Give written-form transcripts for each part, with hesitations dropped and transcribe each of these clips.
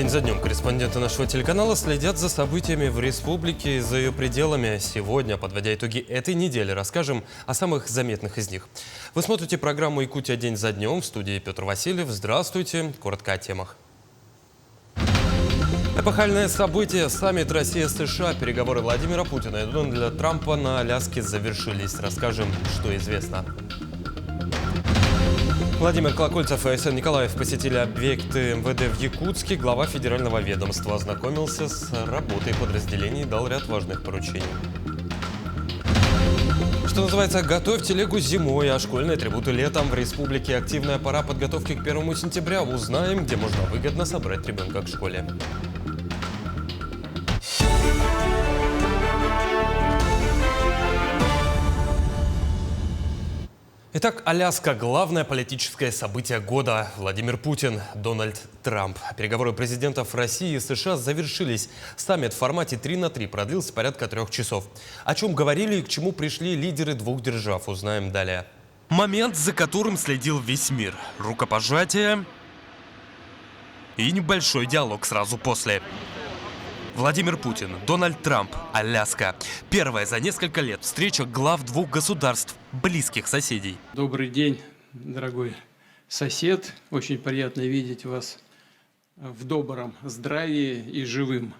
День за днем корреспонденты нашего телеканала следят за событиями в республике и за ее пределами. Сегодня, подводя итоги этой недели, расскажем о самых заметных из них. Вы смотрите программу «Якутия. День за днем». В студии Петр Васильев. Здравствуйте. Коротко о темах. Эпохальное событие. Саммит Россия-США. Переговоры Владимира Путина и Дональда Трампа на Аляске завершились. Расскажем, что известно. Владимир Колокольцев и Айсен Николаев посетили объекты МВД в Якутске. Глава федерального ведомства ознакомился с работой подразделений и дал ряд важных поручений. Что называется, готовь телегу зимой, а школьные атрибуты летом. В республике активная пора подготовки к 1 сентября. Узнаем, где можно выгодно собрать ребенка к школе. Итак, Аляска – главное политическое событие года. Владимир Путин, Дональд Трамп. Переговоры президентов России и США завершились. Саммит в формате 3 на 3 продлился порядка 3 часов. О чем говорили и к чему пришли лидеры двух держав, узнаем далее. Момент, за которым следил весь мир. Рукопожатие и небольшой диалог сразу после. Владимир Путин, Дональд Трамп, Аляска. Первая за несколько лет встреча глав двух государств, близких соседей. Добрый день, дорогой сосед. Очень приятно видеть вас в добром здравии и живым.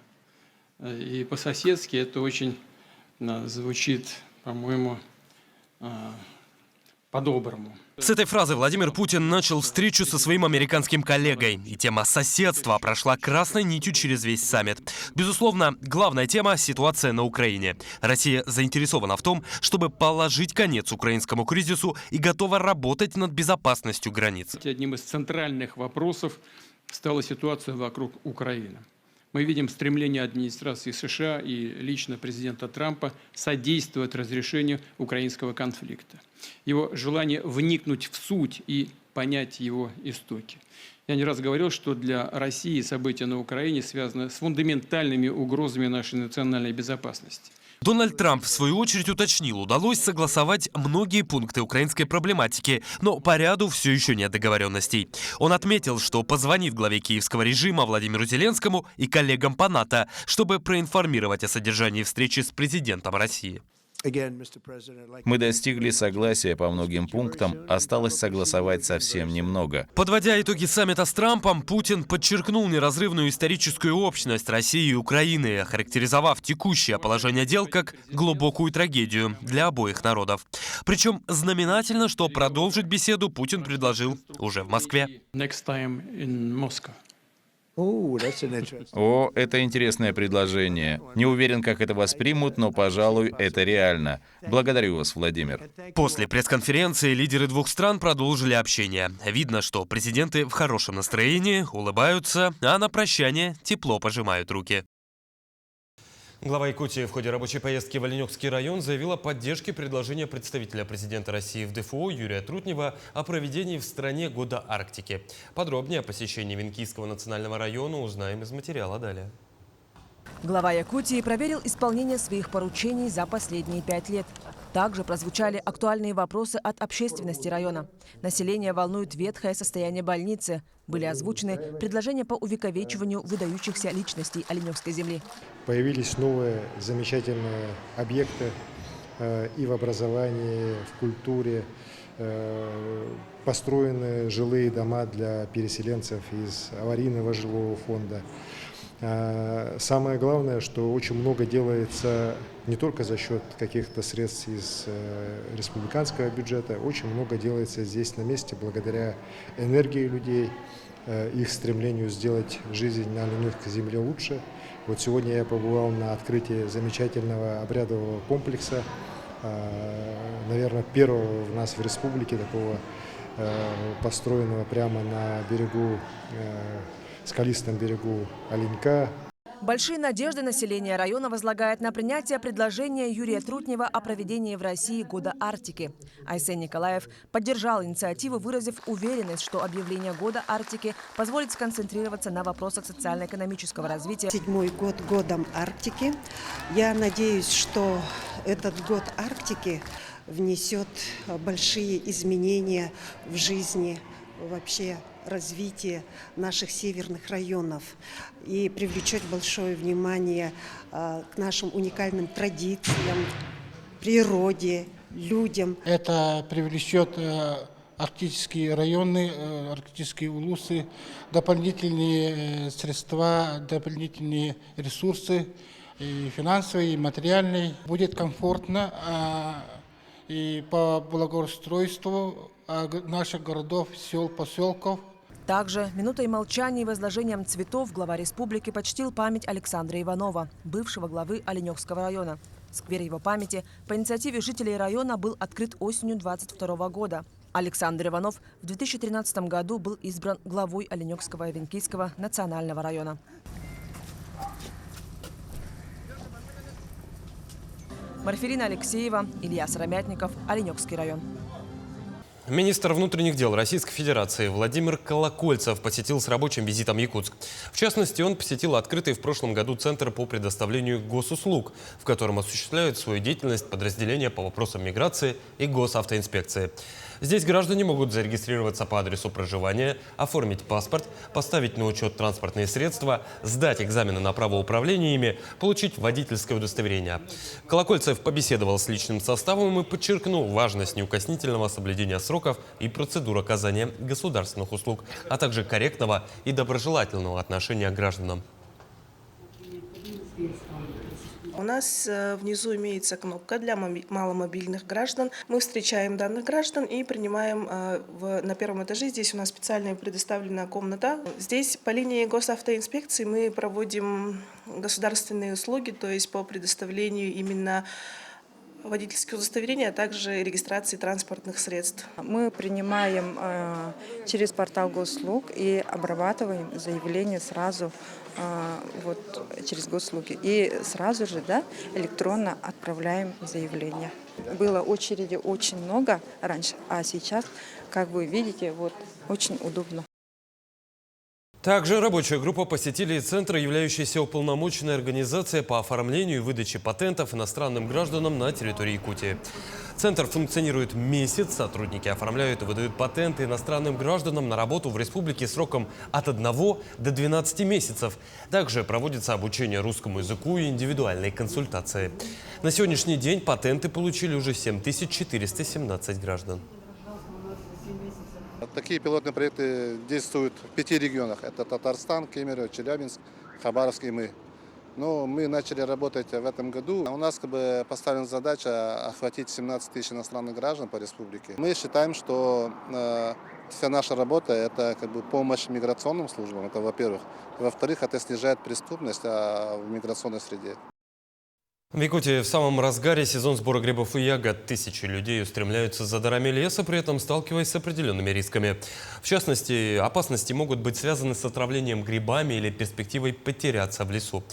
И по-соседски это очень звучит, по-моему, по-доброму. С этой фразы Владимир Путин начал встречу со своим американским коллегой. И тема соседства прошла красной нитью через весь саммит. Безусловно, главная тема – ситуация на Украине. Россия заинтересована в том, чтобы положить конец украинскому кризису и готова работать над безопасностью границ. Одним из центральных вопросов стала ситуация вокруг Украины. Мы видим стремление администрации США и лично президента Трампа содействовать разрешению украинского конфликта. Его желание вникнуть в суть и понять его истоки. Я не раз говорил, что для России события на Украине связаны с фундаментальными угрозами нашей национальной безопасности. Дональд Трамп, в свою очередь, уточнил, удалось согласовать многие пункты украинской проблематики, но по ряду все еще нет договоренностей. Он отметил, что позвонит главе киевского режима Владимиру Зеленскому и коллегам по НАТО, чтобы проинформировать о содержании встречи с президентом России. Мы достигли согласия по многим пунктам, осталось согласовать совсем немного. Подводя итоги саммита с Трампом, Путин подчеркнул неразрывную историческую общность России и Украины, охарактеризовав текущее положение дел как глубокую трагедию для обоих народов. Причем знаменательно, что продолжить беседу Путин предложил уже в Москве. О, это интересное предложение. Не уверен, как это воспримут, но, пожалуй, это реально. Благодарю вас, Владимир. После пресс-конференции лидеры двух стран продолжили общение. Видно, что президенты в хорошем настроении, улыбаются, а на прощание тепло пожимают руки. Глава Якутии в ходе рабочей поездки в Оленёкский район заявила о поддержке предложения представителя президента России в ДФО Юрия Трутнева о проведении в стране Года Арктики. Подробнее о посещении Венкийского национального района узнаем из материала далее. Глава Якутии проверил исполнение своих поручений за последние 5 лет. Также прозвучали актуальные вопросы от общественности района. Население волнует ветхое состояние больницы. Были озвучены предложения по увековечиванию выдающихся личностей Оленёкской земли. Появились новые замечательные объекты и в образовании, в культуре. Построены жилые дома для переселенцев из аварийного жилого фонда. Самое главное, что очень много делается не только за счет каких-то средств из республиканского бюджета, очень много делается здесь на месте благодаря энергии людей, их стремлению сделать жизнь на Оленёкской земле лучше. Вот сегодня я побывал на открытии замечательного обрядового комплекса, наверное, первого у нас в республике, такого построенного прямо на берегу, скалистом берегу Оленька. Большие надежды население района возлагает на принятие предложения Юрия Трутнева о проведении в России Года Арктики. Айсен Николаев поддержал инициативу, выразив уверенность, что объявление Года Арктики позволит сконцентрироваться на вопросах социально-экономического развития. 7-й год Годом Арктики. Я надеюсь, что этот Год Арктики внесет большие изменения в жизни вообще развитие наших северных районов и привлечет большое внимание к нашим уникальным традициям, природе, людям. Это привлечет арктические районы, арктические улусы, дополнительные средства, дополнительные ресурсы, и финансовые, и материальные. Будет комфортно и по благоустройству наших городов, сел, поселков. Также минутой молчания и возложением цветов глава республики почтил память Александра Иванова, бывшего главы Оленёкского района. Сквер его памяти по инициативе жителей района был открыт осенью 2022 года. Александр Иванов в 2013 году был избран главой Оленёкского и Венкийского национального района. Марфелина Алексеева, Илья Сыромятников, Оленёкский район. Министр внутренних дел Российской Федерации Владимир Колокольцев посетил с рабочим визитом Якутск. В частности, он посетил открытый в прошлом году Центр по предоставлению госуслуг, в котором осуществляют свою деятельность подразделения по вопросам миграции и госавтоинспекции. Здесь граждане могут зарегистрироваться по адресу проживания, оформить паспорт, поставить на учет транспортные средства, сдать экзамены на право управления ими, получить водительское удостоверение. Колокольцев побеседовал с личным составом и подчеркнул важность неукоснительного соблюдения сроков и процедур оказания государственных услуг, а также корректного и доброжелательного отношения к гражданам. У нас внизу имеется кнопка для маломобильных граждан. Мы встречаем данных граждан и принимаем на первом этаже. Здесь у нас специальная предоставленная комната. Здесь по линии госавтоинспекции мы проводим государственные услуги, то есть по предоставлению именно водительских удостоверений, а также регистрации транспортных средств. Мы принимаем через портал госуслуг и обрабатываем заявление сразу через госуслуги. И сразу же электронно отправляем заявление. Было очереди очень много раньше, а сейчас, как вы видите, очень удобно. Также рабочая группа посетили Центр, являющийся уполномоченной организацией по оформлению и выдаче патентов иностранным гражданам на территории Якутии. Центр функционирует месяц, сотрудники оформляют и выдают патенты иностранным гражданам на работу в республике сроком от 1 до 12 месяцев. Также проводится обучение русскому языку и индивидуальные консультации. На сегодняшний день патенты получили уже 7417 граждан. Такие пилотные проекты действуют в 5 регионах. Это Татарстан, Кемерово, Челябинск, Хабаровск и мы. Но мы начали работать в этом году. У нас поставлена задача охватить 17 тысяч иностранных граждан по республике. Мы считаем, что вся наша работа – это помощь миграционным службам, это во-первых. Во-вторых, это снижает преступность в миграционной среде. В Якутии в самом разгаре сезон сбора грибов и ягод. Тысячи людей устремляются за дарами леса, при этом сталкиваясь с определенными рисками. В частности, опасности могут быть связаны с отравлением грибами или перспективой потеряться в лесу.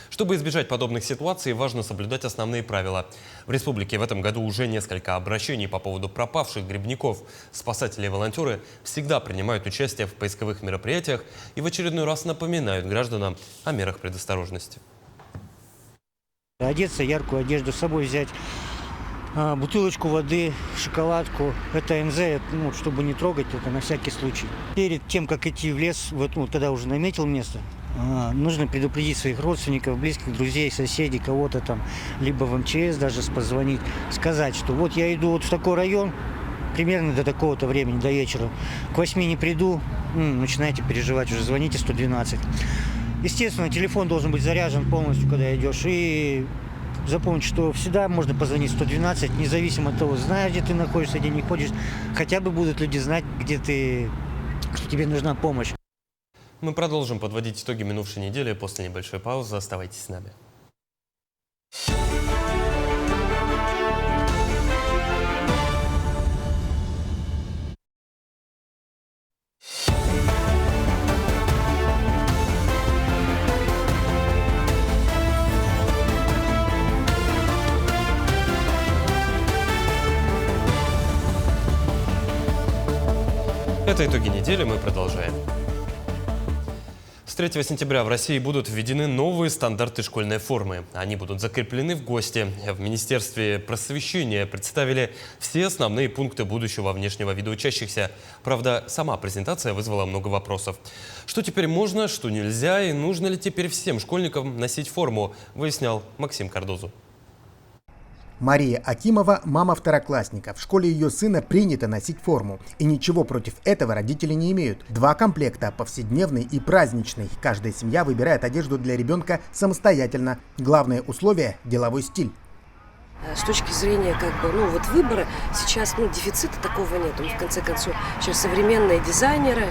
Чтобы избежать подобных ситуаций, важно соблюдать основные правила. В республике в этом году уже несколько обращений по поводу пропавших грибников. Спасатели и волонтеры всегда принимают участие в поисковых мероприятиях и в очередной раз напоминают гражданам о мерах предосторожности. Одеться, яркую одежду, с собой взять бутылочку воды, шоколадку. Это МЗ, чтобы не трогать, это на всякий случай. Перед тем, как идти в лес, когда уже наметил место, нужно предупредить своих родственников, близких, друзей, соседей, кого-то там, либо в МЧС даже позвонить, сказать, что я иду в такой район, примерно до такого-то времени, до вечера. К 8 не приду, начинаете переживать, уже звоните 112. Естественно, телефон должен быть заряжен полностью, когда идешь. И запомнить, что всегда можно позвонить 112, независимо от того, знаешь, где ты находишься, где не ходишь. Хотя бы будут люди знать, где ты, что тебе нужна помощь. Мы продолжим подводить итоги минувшей недели после небольшой паузы. Оставайтесь с нами. Это итоги недели, мы продолжаем. С 3 сентября в России будут введены новые стандарты школьной формы. Они будут закреплены в ГОСТе. В Министерстве просвещения представили все основные пункты будущего внешнего вида учащихся. Правда, сама презентация вызвала много вопросов. Что теперь можно, что нельзя и нужно ли теперь всем школьникам носить форму, выяснял Максим Кардозу. Мария Акимова – мама второклассника. В школе ее сына принято носить форму. И ничего против этого родители не имеют. 2 комплекта – повседневный и праздничный. Каждая семья выбирает одежду для ребенка самостоятельно. Главное условие – деловой стиль. С точки зрения выбора, сейчас дефицита такого нет. В конце концов, сейчас современные дизайнеры,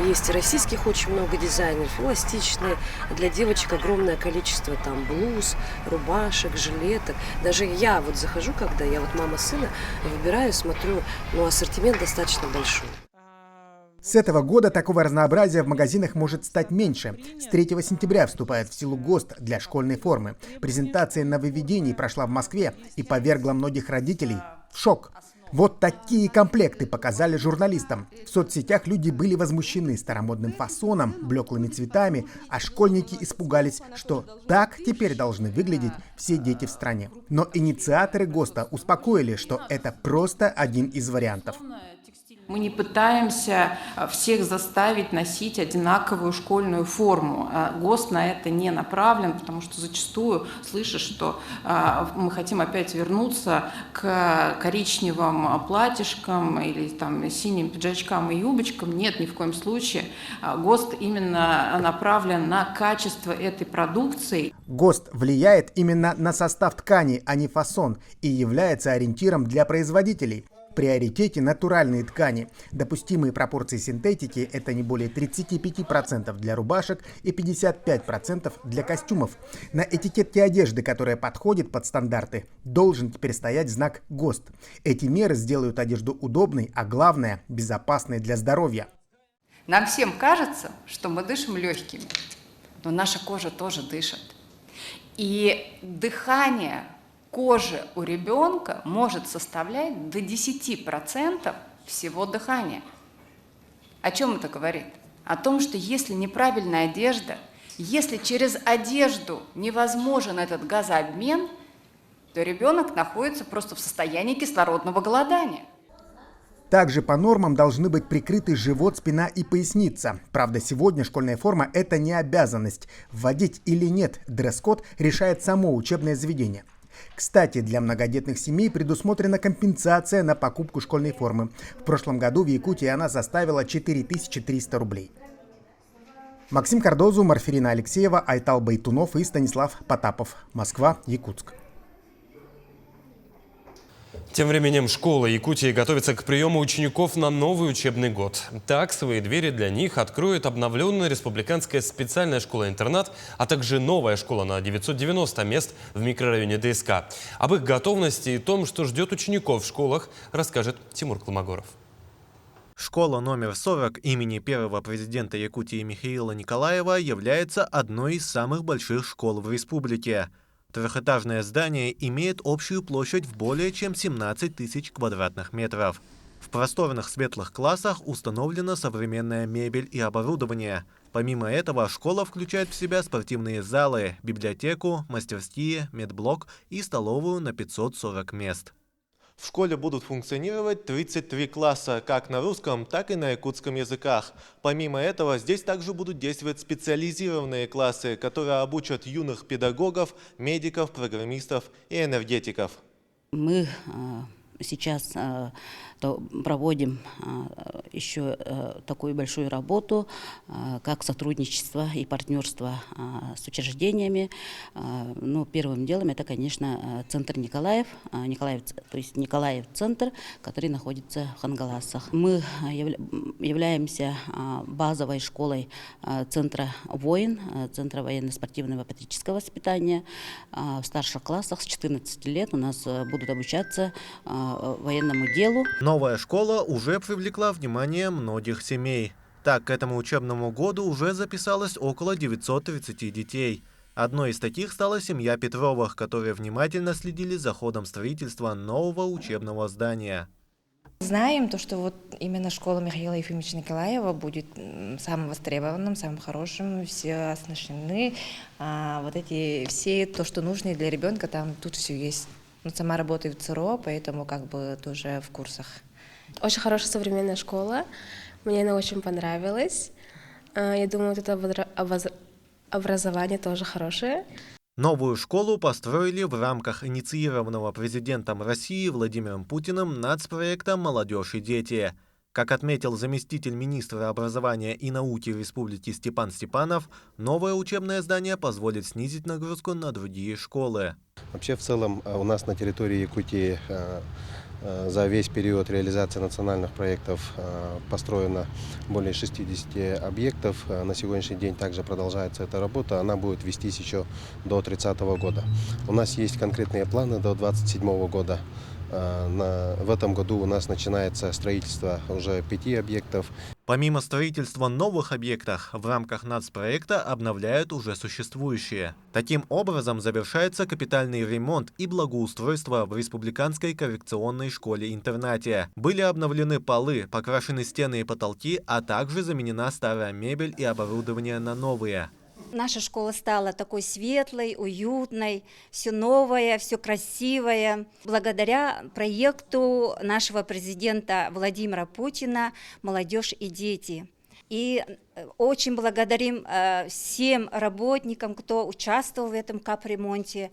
есть и российских очень много дизайнеров, эластичные. Для девочек огромное количество блуз, рубашек, жилеток. Даже я захожу, когда я мама сына, выбираю, смотрю, ассортимент достаточно большой. С этого года такого разнообразия в магазинах может стать меньше. С 3 сентября вступает в силу ГОСТ для школьной формы. Презентация нововведений прошла в Москве и повергла многих родителей в шок. Вот такие комплекты показали журналистам. В соцсетях люди были возмущены старомодным фасоном, блеклыми цветами, а школьники испугались, что так теперь должны выглядеть все дети в стране. Но инициаторы ГОСТа успокоили, что это просто один из вариантов. Мы не пытаемся всех заставить носить одинаковую школьную форму. ГОСТ на это не направлен, потому что зачастую слышишь, что мы хотим опять вернуться к коричневым платьишкам или синим пиджачкам и юбочкам. Нет, ни в коем случае. ГОСТ именно направлен на качество этой продукции. ГОСТ влияет именно на состав ткани, а не фасон, и является ориентиром для производителей. В приоритете натуральные ткани. Допустимые пропорции синтетики – это не более 35% для рубашек и 55% для костюмов. На этикетке одежды, которая подходит под стандарты, должен теперь стоять знак ГОСТ. Эти меры сделают одежду удобной, а главное – безопасной для здоровья. Нам всем кажется, что мы дышим легкими, но наша кожа тоже дышит. И дыхание кожи у ребенка может составлять до 10% всего дыхания. О чем это говорит? О том, что если неправильная одежда, если через одежду невозможен этот газообмен, то ребенок находится просто в состоянии кислородного голодания. Также по нормам должны быть прикрыты живот, спина и поясница. Правда, сегодня школьная форма – это не обязанность. Вводить или нет дресс-код решает само учебное заведение. Кстати, для многодетных семей предусмотрена компенсация на покупку школьной формы. В прошлом году в Якутии она составила 4300 рублей. Максим Кардозу, Марферина Алексеева, Айтал Байтунов и Станислав Потапов. Москва, Якутск. Тем временем школа Якутии готовится к приему учеников на новый учебный год. Так, свои двери для них откроет обновленная республиканская специальная школа-интернат, а также новая школа на 990 мест в микрорайоне ДСК. Об их готовности и том, что ждет учеников в школах, расскажет Тимур Колмогоров. Школа номер 40 имени первого президента Якутии Михаила Николаева является одной из самых больших школ в республике. Трехэтажное здание имеет общую площадь в более чем 17 тысяч квадратных метров. В просторных светлых классах установлена современная мебель и оборудование. Помимо этого, школа включает в себя спортивные залы, библиотеку, мастерские, медблок и столовую на 540 мест. В школе будут функционировать 33 класса как на русском, так и на якутском языках. Помимо этого, здесь также будут действовать специализированные классы, которые обучат юных педагогов, медиков, программистов и энергетиков. Мы сейчас проводим еще такую большую работу, как сотрудничество и партнерство с учреждениями. Но первым делом это, конечно, центр Николаев, то есть Николаев-центр, который находится в Хангаласах. Мы являемся базовой школой центра «Воин», центра военно-спортивного патриотического воспитания. В старших классах с 14 лет у нас будут обучаться военному делу. Новая школа уже привлекла внимание многих семей. Так, к этому учебному году уже записалось около 930 детей. Одной из таких стала семья Петровых, которые внимательно следили за ходом строительства нового учебного здания. Знаем то, что вот именно школа Михаила Ефимовича Николаева будет самым востребованным, самым хорошим, все оснащены, вот эти все то, что нужно для ребенка, там тут все есть. Сама работаю в ЦРО, поэтому как бы тоже в курсах. Очень хорошая современная школа, мне она очень понравилась. Я думаю, вот это образование тоже хорошее. Новую школу построили в рамках инициированного президентом России Владимиром Путиным нацпроекта «Молодежь и дети». Как отметил заместитель министра образования и науки Республики Степан Степанов, новое учебное здание позволит снизить нагрузку на другие школы. Вообще, в целом, у нас на территории Якутии за весь период реализации национальных проектов построено более 60 объектов. На сегодняшний день также продолжается эта работа. Она будет вестись еще до 30 года. У нас есть конкретные планы до 27 года. В этом году у нас начинается строительство уже 5 объектов. Помимо строительства новых объектов, в рамках нацпроекта обновляют уже существующие. Таким образом, завершается капитальный ремонт и благоустройство в Республиканской коррекционной школе-интернате. Были обновлены полы, покрашены стены и потолки, а также заменена старая мебель и оборудование на новые. Наша школа стала такой светлой, уютной, все новое, все красивое. Благодаря проекту нашего президента Владимира Путина «Молодежь и дети». И очень благодарим всем работникам, кто участвовал в этом капремонте.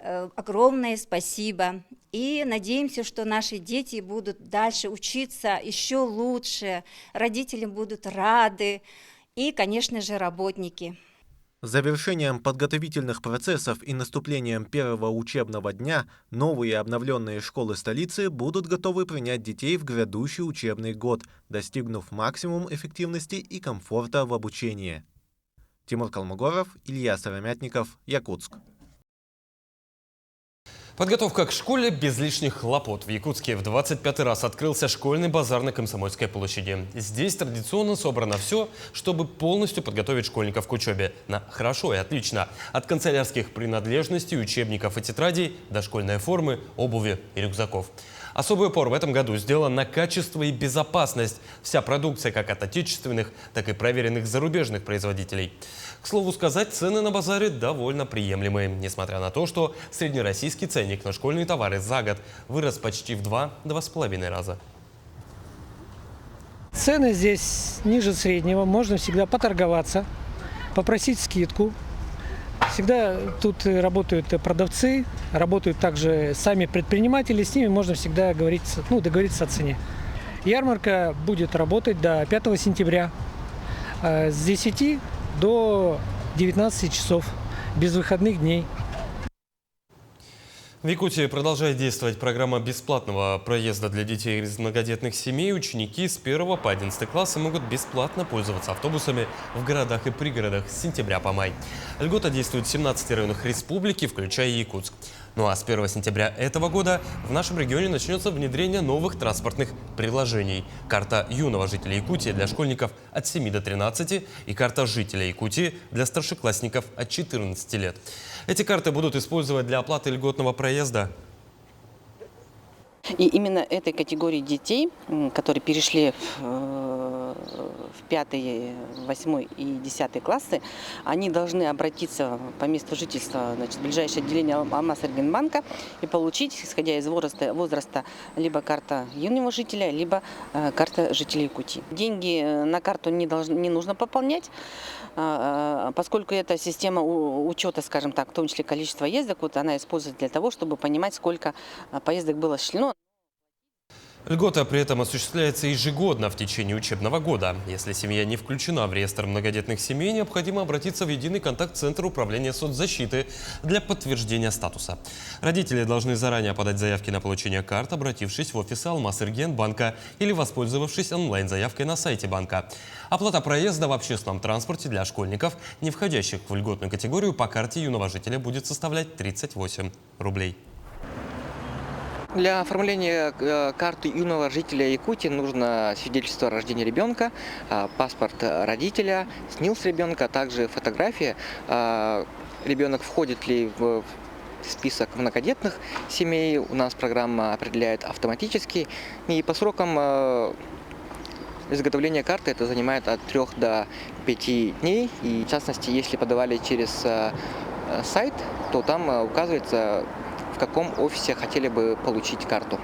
Огромное спасибо. И надеемся, что наши дети будут дальше учиться еще лучше, родители будут рады и, конечно же, работники. Завершением подготовительных процессов и наступлением первого учебного дня новые обновленные школы столицы будут готовы принять детей в грядущий учебный год, достигнув максимум эффективности и комфорта в обучении. Тимур Калмогоров, Илья Сыромятников, Якутск. Подготовка к школе без лишних хлопот. В Якутске в 25-й раз открылся школьный базар на Комсомольской площади. Здесь традиционно собрано все, чтобы полностью подготовить школьников к учебе. На хорошо и отлично. От канцелярских принадлежностей, учебников и тетрадей до школьной формы, обуви и рюкзаков. Особый упор в этом году сделан на качество и безопасность. Вся продукция как от отечественных, так и проверенных зарубежных производителей. К слову сказать, цены на базаре довольно приемлемые, несмотря на то, что среднероссийский ценник на школьные товары за год вырос почти в 2–2,5 раза. Цены здесь ниже среднего, можно всегда поторговаться, попросить скидку. Всегда тут работают продавцы, работают также сами предприниматели, с ними можно всегда договориться о цене. Ярмарка будет работать до 5 сентября с 10 до 19 часов, без выходных дней. В Якутии продолжает действовать программа бесплатного проезда для детей из многодетных семей. Ученики с 1 по 11 класса могут бесплатно пользоваться автобусами в городах и пригородах с сентября по май. Льгота действует в 17 районах республики, включая Якутск. Ну а с 1 сентября этого года в нашем регионе начнется внедрение новых транспортных приложений. Карта юного жителя Якутии для школьников от 7 до 13 и карта жителя Якутии для старшеклассников от 14 лет. Эти карты будут использовать для оплаты льготного проезда. И именно этой категории детей, которые перешли в 5, 8 и 10 классы, они должны обратиться по месту жительства в ближайшее отделение Алмаз-Эргенбанка и получить, исходя из возраста, либо карта юного жителя, либо карта жителя Якутии. Деньги на карту не нужно пополнять, поскольку эта система учета, скажем так, в том числе количество ездок, вот она используется для того, чтобы понимать, сколько поездок было осуществлено. Льгота при этом осуществляется ежегодно в течение учебного года. Если семья не включена в реестр многодетных семей, необходимо обратиться в единый контакт-центр управления соцзащиты для подтверждения статуса. Родители должны заранее подать заявки на получение карт, обратившись в офисы Алмаз-Эргенбанка или воспользовавшись онлайн-заявкой на сайте банка. Оплата проезда в общественном транспорте для школьников, не входящих в льготную категорию, по карте юного жителя будет составлять 38 рублей. Для оформления карты юного жителя Якутии нужно свидетельство о рождении ребенка, паспорт родителя, СНИЛС ребенка, а также фотография, ребенок входит ли в список многодетных семей, у нас программа определяет автоматически, и по срокам изготовление карты это занимает от 3 до 5 дней. И в частности, если подавали через сайт, то там указывается, в каком офисе хотели бы получить карту.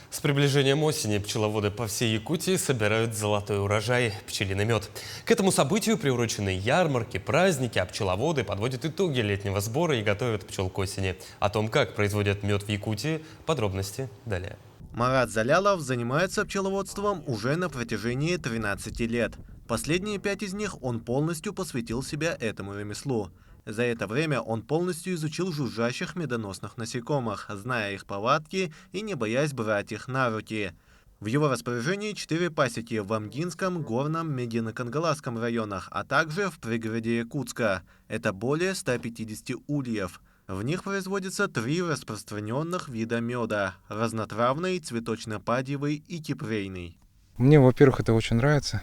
С приближением осени пчеловоды по всей Якутии собирают золотой урожай – пчелиный мед. К этому событию приурочены ярмарки, праздники, а пчеловоды подводят итоги летнего сбора и готовят пчел к осени. О том, как производят мед в Якутии, подробности далее. Марат Залялов занимается пчеловодством уже на протяжении 13 лет. Последние 5 из них он полностью посвятил себя этому ремеслу. За это время он полностью изучил жужжащих медоносных насекомых, зная их повадки и не боясь брать их на руки. В его распоряжении 4 пасеки в Амгинском, Горном, Медино-Кангаласском районах, а также в пригороде Якутска. Это более 150 ульев. В них производится 3 распространенных вида меда – разнотравный, цветочно-падьевый и кипрейный. Мне, во-первых, это очень нравится,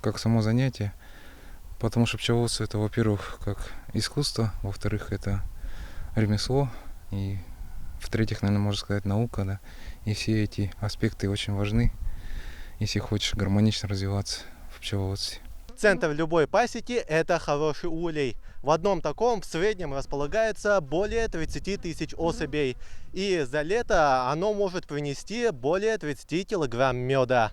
как само занятие, потому что пчеловодство – это, во-первых, как искусство, во-вторых, это ремесло, и в-третьих, наверное, можно сказать, наука, да, и все эти аспекты очень важны, если хочешь гармонично развиваться в пчеловодстве. Центр любой пасеки – это хороший улей. В одном таком в среднем располагается более 30 тысяч особей. И за лето оно может принести более 30 килограмм меда.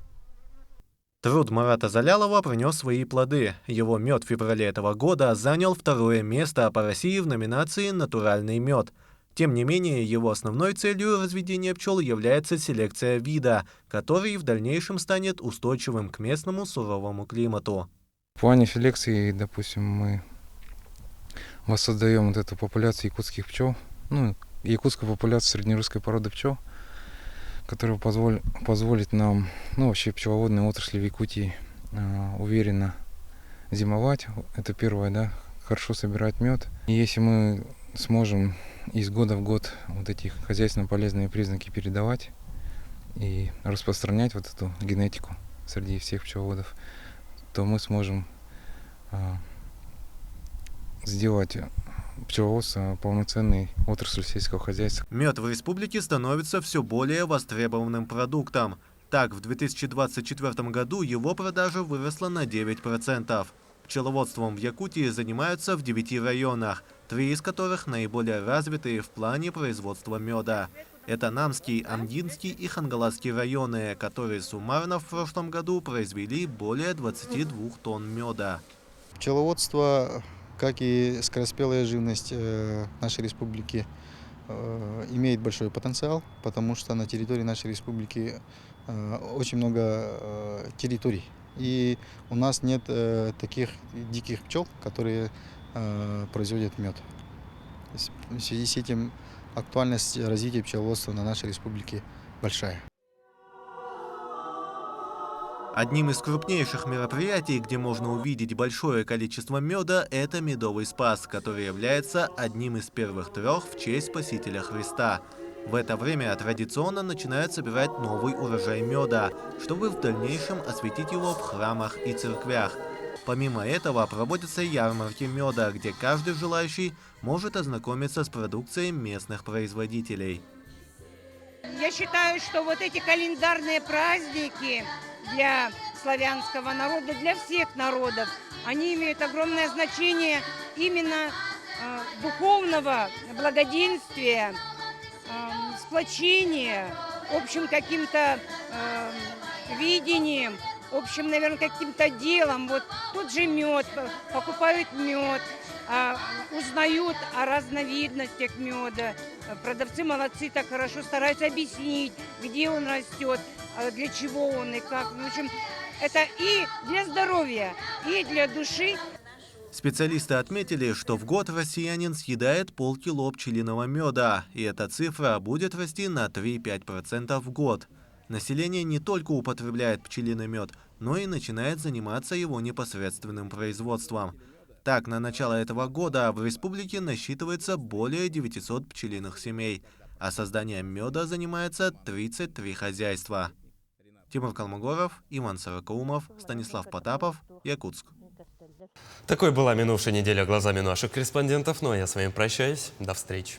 Труд Марата Залялова принес свои плоды. Его мед в феврале этого года занял 2-е место по России в номинации «Натуральный мед». Тем не менее, его основной целью разведения пчел является селекция вида, который в дальнейшем станет устойчивым к местному суровому климату. В плане селекции, допустим, мы воссоздаем вот эту популяцию якутских пчел, якутскую популяцию среднерусской породы пчел, которая позволит нам, вообще пчеловодной отрасли в Якутии уверенно зимовать. Это первое, да, хорошо собирать мед. И если мы сможем из года в год вот эти хозяйственно полезные признаки передавать и распространять вот эту генетику среди всех пчеловодов, то мы сможем сделать пчеловодство полноценной отраслью сельского хозяйства. Мед в республике становится все более востребованным продуктом. Так, в 2024 году его продажа выросла на 9%. Пчеловодством в Якутии занимаются в 9 районах, 3 из которых наиболее развитые в плане производства меда. Это Намский, Амгинский и Хангаласский районы, которые суммарно в прошлом году произвели более 22 тонн меда. Пчеловодство, как и скороспелая живность нашей республики, имеет большой потенциал, потому что на территории нашей республики очень много территорий. И у нас нет таких диких пчел, которые производят мед. В связи с этим актуальность развития пчеловодства на нашей республике большая. Одним из крупнейших мероприятий, где можно увидеть большое количество меда, это Медовый Спас, который является одним из первых 3 в честь Спасителя Христа. В это время традиционно начинают собирать новый урожай меда, чтобы в дальнейшем осветить его в храмах и церквях. Помимо этого проводятся ярмарки меда, где каждый желающий может ознакомиться с продукцией местных производителей. Я считаю, что вот эти календарные праздники для славянского народа, для всех народов, они имеют огромное значение именно духовного благоденствия, сплочения, общим каким-то видением, общим, наверное, каким-то делом. Вот тот же мед, покупают мед, узнают о разновидностях меда. Продавцы молодцы, так хорошо стараются объяснить, где он растет, для чего он и как. В общем, это и для здоровья, и для души. Специалисты отметили, что в год россиянин съедает полкило пчелиного меда, и эта цифра будет расти на 3-5% в год. Население не только употребляет пчелиный мед, но и начинает заниматься его непосредственным производством. Так, на начало этого года в республике насчитывается более 900 пчелиных семей, а созданием меда занимается 33 хозяйства. Тимур Калмогоров, Иван Сорокаумов, Станислав Потапов, Якутск. Такой была минувшая неделя глазами наших корреспондентов. Ну а я с вами прощаюсь. До встречи.